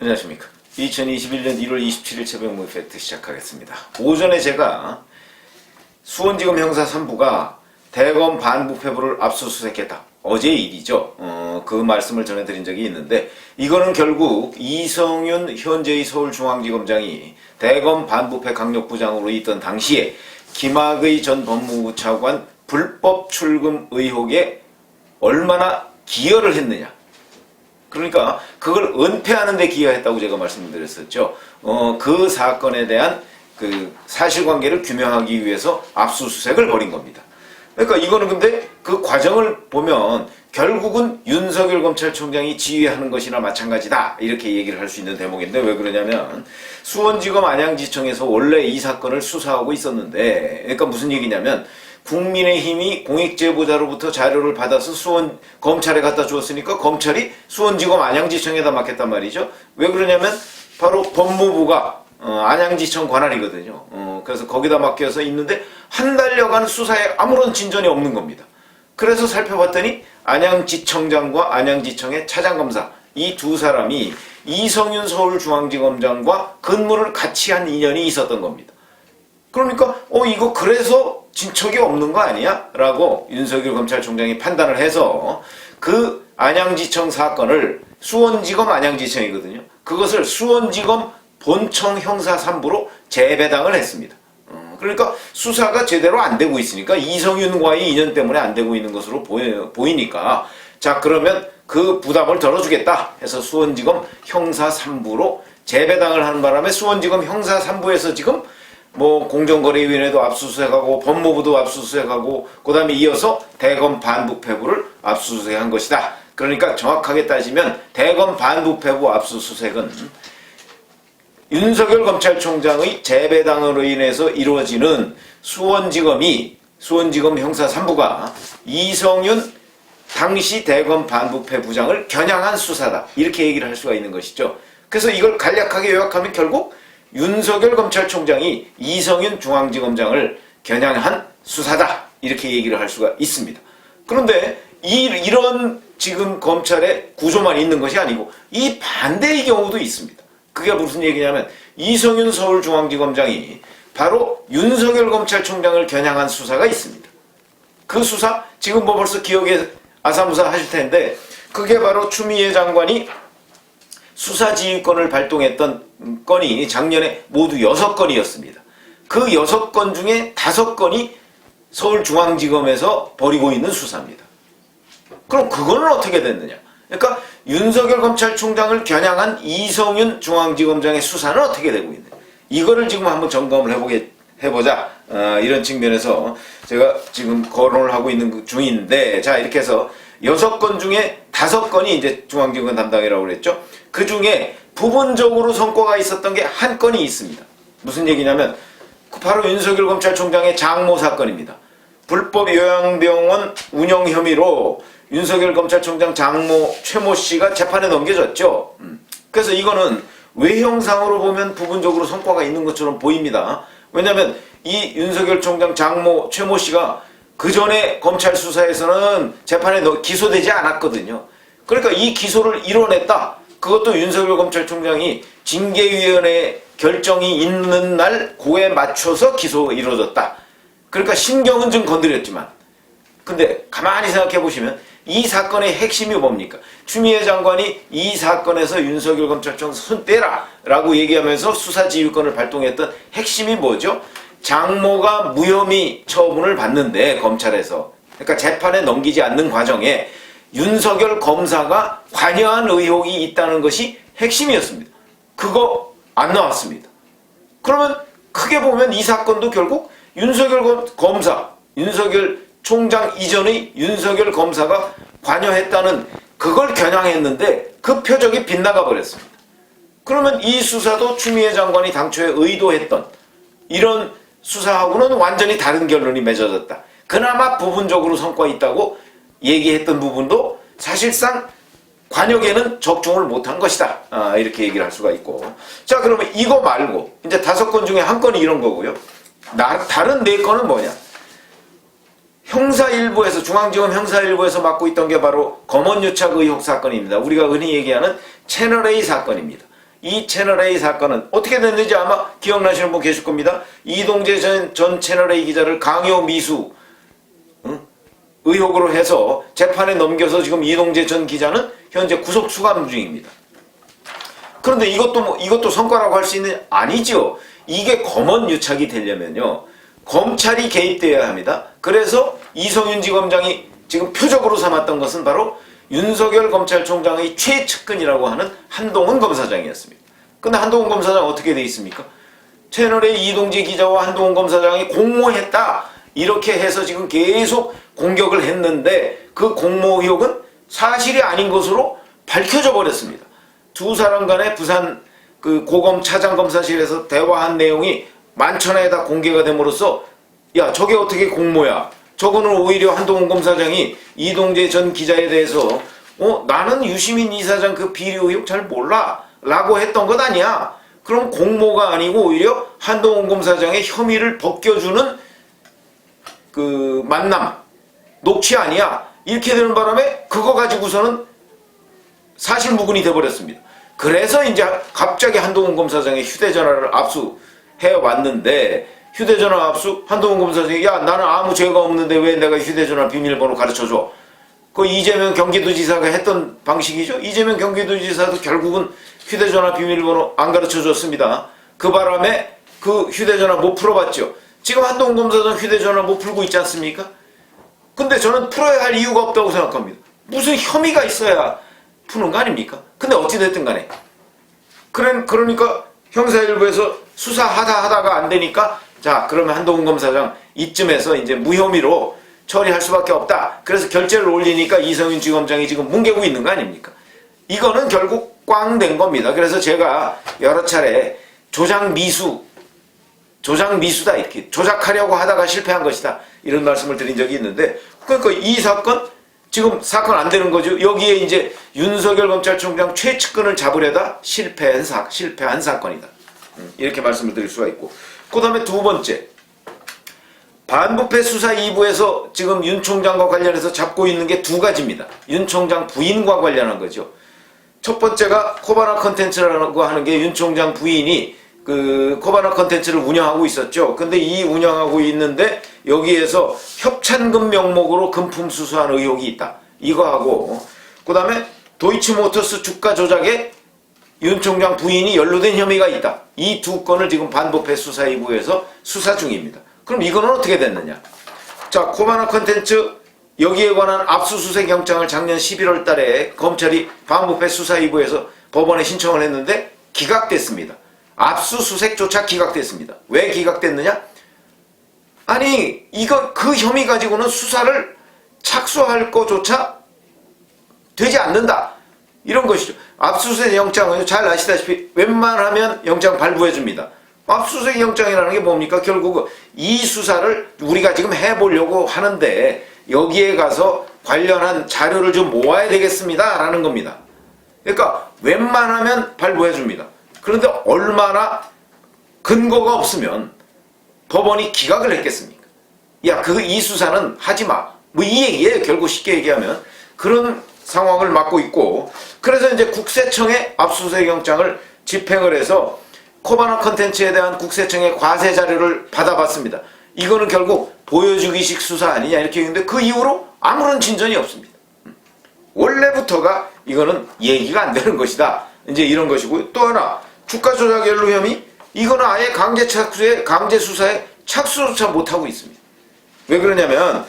안녕하십니까. 2021년 1월 27일 새벽 모의팩트 시작하겠습니다. 오전에 제가 수원지검 형사 3부가 대검 반부패부를 압수수색했다. 어제의 일이죠. 그 말씀을 전해드린 적이 있는데, 이거는 결국 이성윤 현재의 서울중앙지검장이 대검 반부패 강력부장으로 있던 당시에 김학의 전 법무부 차관 불법 출금 의혹에 얼마나 기여를 했느냐. 그러니까 그걸 은폐하는 데 기여했다고 제가 말씀드렸었죠. 그 사건에 대한 그 사실관계를 규명하기 위해서 압수수색을 벌인 겁니다. 그러니까 이거는 근데 그 과정을 보면 결국은 윤석열 검찰총장이 지휘하는 것이나 마찬가지다, 이렇게 얘기를 할 수 있는 대목인데, 왜 그러냐면 수원지검 안양지청에서 원래 이 사건을 수사하고 있었는데, 그러니까 무슨 얘기냐면 국민의힘이 공익제보자로부터 자료를 받아서 수원 검찰에 갖다 주었으니까 검찰이 수원지검 안양지청에다 맡겼단 말이죠. 왜 그러냐면 바로 법무부가 안양지청 관할이거든요. 그래서 거기다 맡겨서 있는데 한 달여간 수사에 아무런 진전이 없는 겁니다. 그래서 살펴봤더니 안양지청장과 안양지청의 차장검사, 이 두 사람이 이성윤 서울중앙지검장과 근무를 같이 한 인연이 있었던 겁니다. 그러니까 이거 그래서 진척이 없는 거 아니야? 라고 윤석열 검찰총장이 판단을 해서 그 안양지청 사건을, 수원지검 안양지청이거든요, 그것을 수원지검 본청 형사 3부로 재배당을 했습니다. 그러니까 수사가 제대로 안 되고 있으니까, 이성윤과의 인연 때문에 안 되고 있는 것으로 보이니까, 자 그러면 그 부담을 덜어주겠다 해서 수원지검 형사 3부로 재배당을 하는 바람에 수원지검 형사 3부에서 지금 공정거래위원회도 압수수색하고 법무부도 압수수색하고 그 다음에 이어서 대검 반부패부를 압수수색한 것이다. 그러니까 정확하게 따지면 대검 반부패부 압수수색은 윤석열 검찰총장의 재배당으로 인해서 이루어지는 수원지검 형사 3부가 이성윤 당시 대검 반부패부장을 겨냥한 수사다, 이렇게 얘기를 할 수가 있는 것이죠. 그래서 이걸 간략하게 요약하면 결국 윤석열 검찰총장이 이성윤 중앙지검장을 겨냥한 수사다, 이렇게 얘기를 할 수가 있습니다. 그런데 이런 지금 검찰의 구조만 있는 것이 아니고 이 반대의 경우도 있습니다. 그게 무슨 얘기냐면 이성윤 서울중앙지검장이 바로 윤석열 검찰총장을 겨냥한 수사가 있습니다. 그 수사 지금 벌써 기억에 아사무사 하실 텐데, 그게 바로 추미애 장관이 수사지휘권을 발동했던 건이 작년에 모두 6건이었습니다. 그 6건 중에 5건이 서울중앙지검에서 벌이고 있는 수사입니다. 그럼 그거는 어떻게 됐느냐? 그러니까 윤석열 검찰총장을 겨냥한 이성윤 중앙지검장의 수사는 어떻게 되고 있느냐? 이거를 지금 한번 점검을 해보자. 이런 측면에서 제가 지금 거론을 하고 있는 중인데, 자 이렇게 해서 6건 중에 5건이 이제 중앙지검 담당이라고 그랬죠. 그 중에 부분적으로 성과가 있었던 게 한 건이 있습니다. 무슨 얘기냐면 바로 윤석열 검찰총장의 장모 사건입니다. 불법 요양병원 운영 혐의로 윤석열 검찰총장 장모 최모 씨가 재판에 넘겨졌죠. 그래서 이거는 외형상으로 보면 부분적으로 성과가 있는 것처럼 보입니다. 왜냐하면 이 윤석열 총장 장모 최모 씨가 그 전에 검찰 수사에서는 재판에 기소되지 않았거든요. 그러니까 이 기소를 이뤄냈다. 그것도 윤석열 검찰총장이 징계위원회 결정이 있는 날 그에 맞춰서 기소가 이루어졌다. 그러니까 신경은 좀 건드렸지만, 근데 가만히 생각해 보시면 이 사건의 핵심이 뭡니까? 추미애 장관이 이 사건에서 윤석열 검찰총장 손 떼라 라고 얘기하면서 수사지휘권을 발동했던 핵심이 뭐죠? 장모가 무혐의 처분을 받는데 검찰에서, 그러니까 재판에 넘기지 않는 과정에 윤석열 검사가 관여한 의혹이 있다는 것이 핵심이었습니다. 그거 안 나왔습니다. 그러면 크게 보면 이 사건도 결국 윤석열 검사, 윤석열 총장 이전의 윤석열 검사가 관여했다는 그걸 겨냥했는데 그 표적이 빗나가 버렸습니다. 그러면 이 수사도 추미애 장관이 당초에 의도했던 이런 수사하고는 완전히 다른 결론이 맺어졌다. 그나마 부분적으로 성과 있다고 얘기했던 부분도 사실상 관역에는 적중을 못한 것이다. 이렇게 얘기를 할 수가 있고. 자 그러면 이거 말고 이제 5건 중에 한 건이 이런 거고요. 다른 4건은 뭐냐? 형사 1부에서, 중앙지검 형사 1부에서 맡고 있던 게 바로 검언유착 의혹 사건입니다. 우리가 흔히 얘기하는 채널A 사건입니다. 이 채널A 사건은 어떻게 됐는지 아마 기억나시는 분 계실 겁니다. 이동재 전 채널A 기자를 강요 미수 의혹으로 해서 재판에 넘겨서 지금 이동재 전 기자는 현재 구속 수감 중입니다. 그런데 이것도 성과라고 할 수 있는 아니죠. 이게 검언 유착이 되려면요, 검찰이 개입돼야 합니다. 그래서 이성윤 지검장이 지금 표적으로 삼았던 것은 바로 윤석열 검찰총장의 최측근이라고 하는 한동훈 검사장이었습니다. 근데 한동훈 검사장 어떻게 돼 있습니까? 채널A 이동재 기자와 한동훈 검사장이 공모했다, 이렇게 해서 지금 계속 공격을 했는데 그 공모 의혹은 사실이 아닌 것으로 밝혀져 버렸습니다. 두 사람 간에 부산 그 고검 차장검사실에서 대화한 내용이 만천하에 다 공개가 됨으로써, 야, 저게 어떻게 공모야? 저거는 오히려 한동훈 검사장이 이동재 전 기자에 대해서 나는 유시민 이사장 그 비리 의혹 잘 몰라 라고 했던 것 아니야. 그럼 공모가 아니고 오히려 한동훈 검사장의 혐의를 벗겨주는 그 만남, 녹취 아니야. 이렇게 되는 바람에 그거 가지고서는 사실무근이 돼버렸습니다. 그래서 이제 갑자기 한동훈 검사장의 휴대전화를 압수해 왔는데, 휴대전화 압수, 한동훈 검사장이, 야, 나는 아무 죄가 없는데 왜 내가 휴대전화 비밀번호 가르쳐줘? 그 이재명 경기도지사가 했던 방식이죠. 이재명 경기도지사도 결국은 휴대전화 비밀번호 안 가르쳐줬습니다. 그 바람에 그 휴대전화 못 풀어봤죠. 지금 한동훈 검사장 휴대전화 못 풀고 있지 않습니까? 근데 저는 풀어야 할 이유가 없다고 생각합니다. 무슨 혐의가 있어야 푸는 거 아닙니까? 근데 어찌됐든 간에 그러니까 형사일부에서 수사하다가 안 되니까, 자, 그러면 한동훈 검사장 이쯤에서 이제 무혐의로 처리할 수밖에 없다. 그래서 결재를 올리니까 이성윤 지검장이 지금 뭉개고 있는 거 아닙니까? 이거는 결국 꽝 된 겁니다. 그래서 제가 여러 차례 조작 미수다, 이렇게 조작하려고 하다가 실패한 것이다, 이런 말씀을 드린 적이 있는데, 그러니까 이 사건 지금 사건 안 되는 거죠. 여기에 이제 윤석열 검찰총장 최측근을 잡으려다 실패한 사건이다, 이렇게 말씀을 드릴 수가 있고, 그 다음에 두 번째, 반부패 수사 2부에서 지금 윤 총장과 관련해서 잡고 있는 게 두 가지입니다. 윤 총장 부인과 관련한 거죠. 첫 번째가 코바나 컨텐츠라고 하는 게 윤 총장 부인이 그 코바나 컨텐츠를 운영하고 있었죠. 근데 이 운영하고 있는데 여기에서 협찬금 명목으로 금품 수수한 의혹이 있다, 이거하고, 그 다음에 도이치모터스 주가 조작에 윤 총장 부인이 연루된 혐의가 있다. 이 두 건을 지금 반부패 수사 2부에서 수사 중입니다. 그럼 이거는 어떻게 됐느냐? 자, 코바나 컨텐츠 여기에 관한 압수수색 영장을 작년 11월 달에 검찰이 반부패 수사 2부에서 법원에 신청을 했는데 기각됐습니다. 압수수색조차 기각됐습니다. 왜 기각됐느냐? 아니, 그 혐의 가지고는 수사를 착수할 것조차 되지 않는다, 이런 것이죠. 압수수색 영장은 잘 아시다시피 웬만하면 영장 발부해줍니다. 압수수색 영장이라는 게 뭡니까? 결국 이 수사를 우리가 지금 해보려고 하는데 여기에 가서 관련한 자료를 좀 모아야 되겠습니다 라는 겁니다. 그러니까 웬만하면 발부해줍니다. 그런데 얼마나 근거가 없으면 법원이 기각을 했겠습니까? 야, 이 수사는 하지마, 뭐 이 얘기예요. 결국 쉽게 얘기하면 그런 상황을 맞고 있고, 그래서 이제 국세청에 압수수색 영장을 집행을 해서 코바나 컨텐츠에 대한 국세청의 과세 자료를 받아봤습니다. 이거는 결국 보여주기식 수사 아니냐, 이렇게 했는데 그 이후로 아무런 진전이 없습니다. 원래부터가 이거는 얘기가 안 되는 것이다, 이제 이런 것이고요. 또 하나, 주가 조작 연루 혐의, 이거는 아예 강제 수사에 착수조차 못하고 있습니다. 왜 그러냐면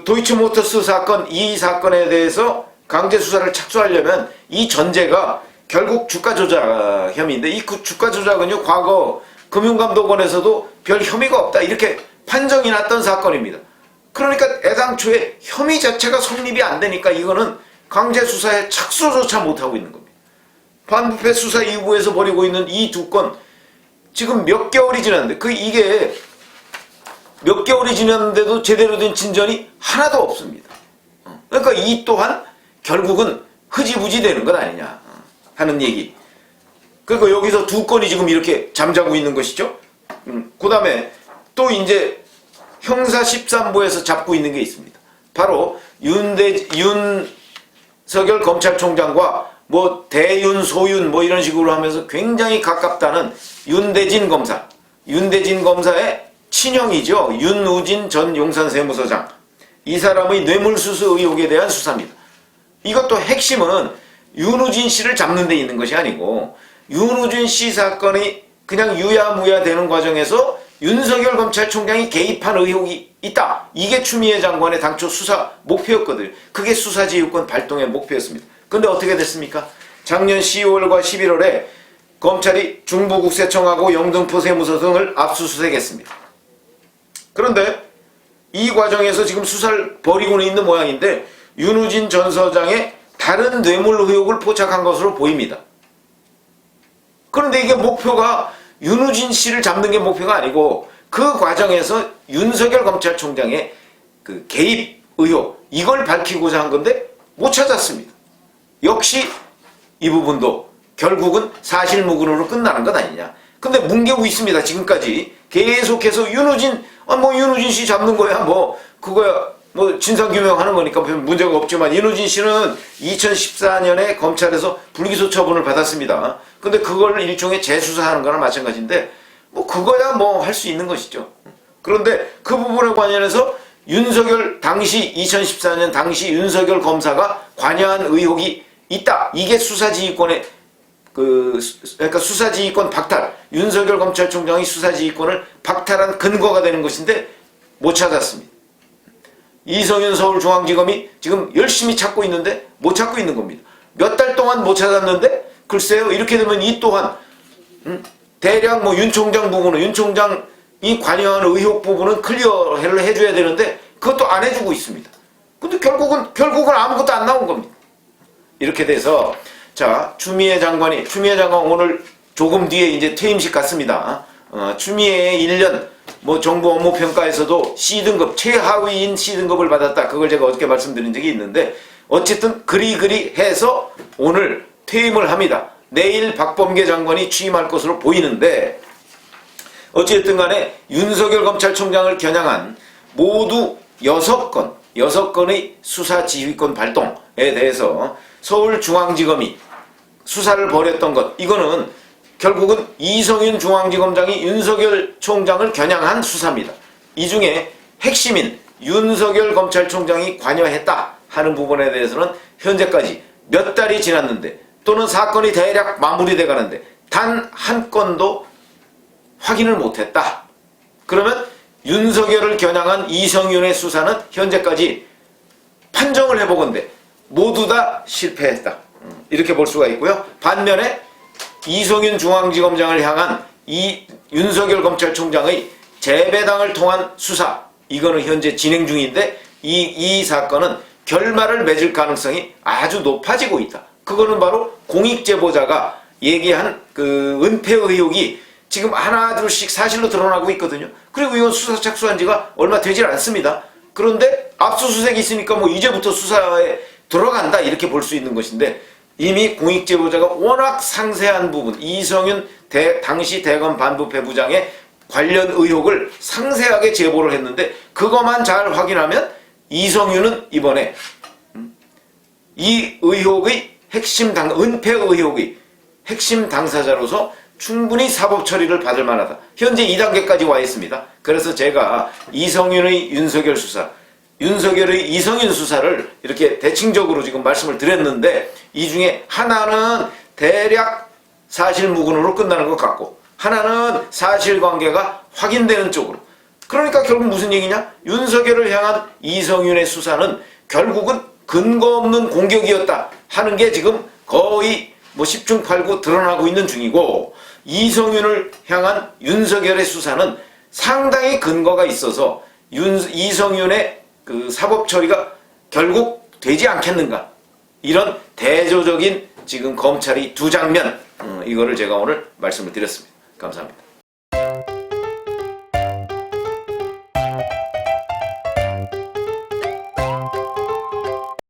도이치모터스 사건, 이 사건에 대해서 강제 수사를 착수하려면 이 전제가 결국 주가 조작 혐의인데, 이 주가 조작은요, 과거 금융감독원에서도 별 혐의가 없다, 이렇게 판정이 났던 사건입니다. 그러니까 애당초에 혐의 자체가 성립이 안 되니까 이거는 강제 수사에 착수조차 못하고 있는 겁니다. 반부패 수사 이후에서 벌이고 있는 이 두 건, 지금 몇 개월이 지났는데, 이게 몇 개월이 지났는데도 제대로 된 진전이 하나도 없습니다. 그러니까 이 또한 결국은 흐지부지 되는 것 아니냐 하는 얘기. 그러니까 여기서 두 건이 지금 이렇게 잠자고 있는 것이죠. 그 다음에 또 이제 형사 13부에서 잡고 있는 게 있습니다. 바로 윤석열 검찰총장과 뭐 대윤, 소윤 뭐 이런 식으로 하면서 굉장히 가깝다는 윤대진 검사. 윤대진 검사의 친형이죠. 윤우진 전 용산세무서장. 이 사람의 뇌물수수 의혹에 대한 수사입니다. 이것도 핵심은 윤우진 씨를 잡는 데 있는 것이 아니고 윤우진 씨 사건이 그냥 유야무야 되는 과정에서 윤석열 검찰총장이 개입한 의혹이 있다. 이게 추미애 장관의 당초 수사 목표였거든요. 그게 수사지휘권 발동의 목표였습니다. 근데 어떻게 됐습니까? 작년 10월과 11월에 검찰이 중부국세청하고 영등포 세무서 등을 압수수색했습니다. 그런데 이 과정에서 지금 수사를 벌이고는 있는 모양인데 윤우진 전 서장의 다른 뇌물 의혹을 포착한 것으로 보입니다. 그런데 이게 목표가 윤우진 씨를 잡는 게 목표가 아니고 그 과정에서 윤석열 검찰총장의 그 개입 의혹 이걸 밝히고자 한 건데 못 찾았습니다. 역시 이 부분도 결국은 사실무근으로 끝나는 것 아니냐. 근데 뭉개고 있습니다. 지금까지 계속해서 윤우진 윤우진 씨 잡는 거야 그거야 진상규명하는 거니까 별 문제가 없지만 윤우진 씨는 2014년에 검찰에서 불기소 처분을 받았습니다. 근데 그걸 일종의 재수사하는 거나 마찬가지인데 그거야 할 수 있는 것이죠. 그런데 그 부분에 관련해서 윤석열 당시 2014년 당시 윤석열 검사가 관여한 의혹이 있다. 이게 수사지휘권의 그러니까 수사지휘권 박탈, 윤석열 검찰총장이 수사지휘권을 박탈한 근거가 되는 것인데 못 찾았습니다. 이성윤 서울중앙지검이 지금 열심히 찾고 있는데 못 찾고 있는 겁니다. 몇 달 동안 못 찾았는데 글쎄요 이렇게 되면 이 또한 대략 윤 총장 부분은 윤 총장이 관여한 의혹 부분은 클리어를 해줘야 되는데 그것도 안 해주고 있습니다. 근데 결국은 아무것도 안 나온 겁니다. 이렇게 돼서 자 추미애 장관 오늘 조금 뒤에 이제 퇴임식 같습니다. 추미애의 1년 정부 업무 평가에서도 C등급 최하위인 C등급을 받았다. 그걸 제가 어저께 말씀드린 적이 있는데 어쨌든 그리 해서 오늘 퇴임을 합니다. 내일 박범계 장관이 취임할 것으로 보이는데 어쨌든 간에 윤석열 검찰총장을 겨냥한 모두 6건의 수사지휘권 발동에 대해서 서울중앙지검이 수사를 벌였던 것 이거는 결국은 이성윤 중앙지검장이 윤석열 총장을 겨냥한 수사입니다. 이 중에 핵심인 윤석열 검찰총장이 관여했다 하는 부분에 대해서는 현재까지 몇 달이 지났는데 또는 사건이 대략 마무리돼 가는데 단 한 건도 확인을 못했다. 그러면 윤석열을 겨냥한 이성윤의 수사는 현재까지 판정을 해보건대 모두 다 실패했다. 이렇게 볼 수가 있고요. 반면에 이성윤 중앙지검장을 향한 이 윤석열 검찰총장의 재배당을 통한 수사 이거는 현재 진행 중인데 이 사건은 결말을 맺을 가능성이 아주 높아지고 있다. 그거는 바로 공익제보자가 얘기한 그 은폐 의혹이 지금 하나 둘씩 사실로 드러나고 있거든요. 그리고 이건 수사 착수한 지가 얼마 되질 않습니다. 그런데 압수수색이 있으니까 이제부터 수사에 들어간다 이렇게 볼 수 있는 것인데 이미 공익제보자가 워낙 상세한 부분 이성윤 당시 대검 반부패 부장의 관련 의혹을 상세하게 제보를 했는데 그것만 잘 확인하면 이성윤은 이번에 이 의혹의 은폐 의혹의 핵심 당사자로서 충분히 사법 처리를 받을 만하다. 현재 2단계까지 와 있습니다. 그래서 제가 이성윤의 윤석열 수사, 윤석열의 이성윤 수사를 이렇게 대칭적으로 지금 말씀을 드렸는데 이 중에 하나는 대략 사실무근으로 끝나는 것 같고 하나는 사실관계가 확인되는 쪽으로. 그러니까 결국 무슨 얘기냐? 윤석열을 향한 이성윤의 수사는 결국은 근거 없는 공격이었다 하는 게 지금 거의 10중 8구 드러나고 있는 중이고 이성윤을 향한 윤석열의 수사는 상당히 근거가 있어서 이성윤의 그 사법 처리가 결국 되지 않겠는가 이런 대조적인 지금 검찰이 두 장면 이거를 제가 오늘 말씀을 드렸습니다. 감사합니다.